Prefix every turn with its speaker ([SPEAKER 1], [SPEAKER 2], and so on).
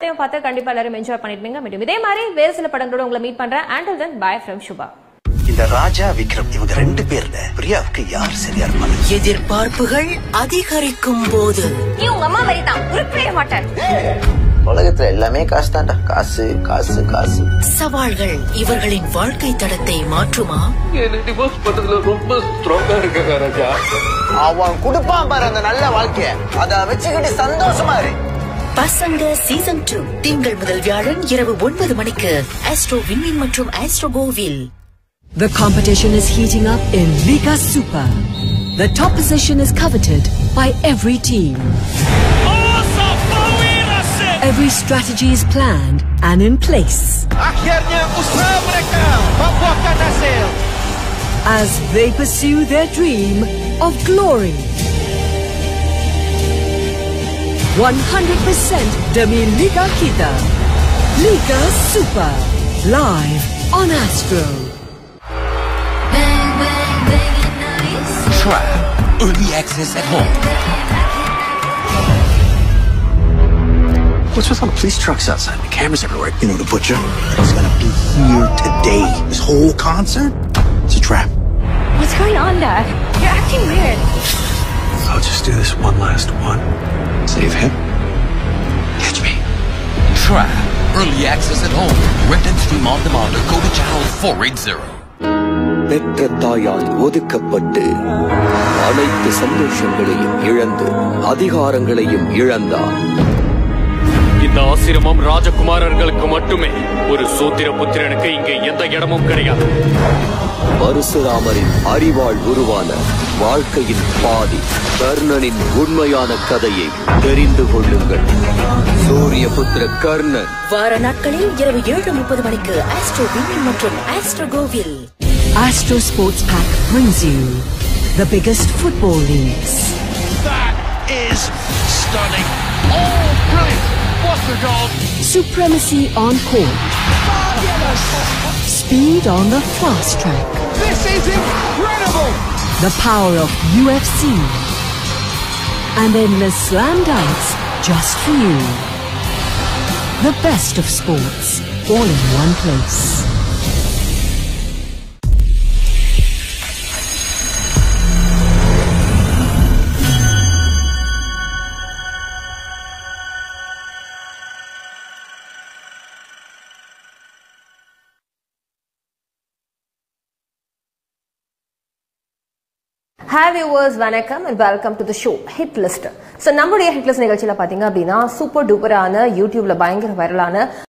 [SPEAKER 1] பார்த்து கண்டிப்பா எல்லாரும் என்ஜாய் பண்ணிருப்பீங்க. மீண்டும் இதே மாதிரி வேற சில படங்களோட உங்களை மீட் பண்றேன். Until then, bye from Shubha.
[SPEAKER 2] இந்த ராஜா விக்ரம் இவங்க ரெண்டு பேர்ல பிரியாவுக்கு யார் சரியா இருப்பாங்க?
[SPEAKER 3] எதிர்பார்ப்புகள் அதிகரிக்கும் போது
[SPEAKER 1] நீ உங்க அம்மா மாதிரி தான் உருப்படியே மாட்டேன்.
[SPEAKER 2] உலகத்துல எல்லாமே காசு தான்டா. காசு காசு காசு.
[SPEAKER 3] சவால்கள் இவர்களின் வாழ்க்கை தடத்தை மாற்றுமா?
[SPEAKER 4] டிவோர்ஸ் பண்றதுல ரொம்ப ஸ்ட்ராங்கா இருக்க ராஜா.
[SPEAKER 2] அவன் குடுப்பான் பாரு அந்த நல்ல வாழ்க்கைய, அத வச்சுக்கிட்டு சந்தோஷமா இரு.
[SPEAKER 3] பசங்க சீசன் 2 திங்கள் முதல் வியாழன் இரவு 9 மணிக்கு ஆஸ்ட்ரோ விண்மீன் மற்றும் ஆஸ்ட்ரோ கோவில்.
[SPEAKER 5] The competition is heating up in Liga Super. The top position is coveted by every team. Every strategy is planned and in place.
[SPEAKER 6] Akhirnya usaha mereka membuahkan hasil.
[SPEAKER 5] As they pursue their dream of glory. 100% demi Liga Kita. Liga Super. Live on Astro.
[SPEAKER 7] Try early access at home.
[SPEAKER 2] What's with all the police trucks outside? The cameras everywhere. You know the butcher? He's gonna be here today. This whole concert? It's a trap.
[SPEAKER 1] What's going on, Dad? You're acting weird.
[SPEAKER 2] I'll just do this one last one. Save him. Catch me.
[SPEAKER 7] Try early access at home. Rent and stream on demand or go to channel 480.
[SPEAKER 8] பெற்ற தாயால் ஒதுக்கப்பட்டு அனைத்து சந்தோஷங்களையும் இழந்து அதிகாரங்களையும் இழந்தார்.
[SPEAKER 4] இந்த ஆசிரமம் ராஜகுமாரர்களுக்கு மட்டுமே. ஒரு சூத்திர புத்திரனுக்கு இங்கே எந்த இடமும் கிடையாது.
[SPEAKER 8] பரசுராமரின் அறிவால் உருவான வாழ்க்கையின் பாதி கர்ணனின் உண்மையான கதையை தெரிந்து கொள்ளுங்கள். சூரியபுத்திர கர்ணன்.
[SPEAKER 3] வார நாட்களில் இரவு 7:30 மணிக்கு ஆஸ்ட்ரோ விண்மீன் மற்றும் ஆஸ்ட்ரோ கோவில்.
[SPEAKER 5] Astro Sports Pack brings you the biggest football leagues.
[SPEAKER 6] That is stunning. Oh, brilliant. What a goal.
[SPEAKER 5] Supremacy on court.
[SPEAKER 6] Fabulous.
[SPEAKER 5] Speed on the fast track.
[SPEAKER 6] This is incredible.
[SPEAKER 5] The power of UFC. And endless slam dunks just for you. The best of sports, all in one place.
[SPEAKER 1] Hi viewers, vanakkam and welcome to the show Hit List. So நம்மளுடைய Hit List நிகழ்ச்சியில பாத்தீங்க அப்படின்னா super டூப்பரான யூடியூப்ல பயங்கர வைரலான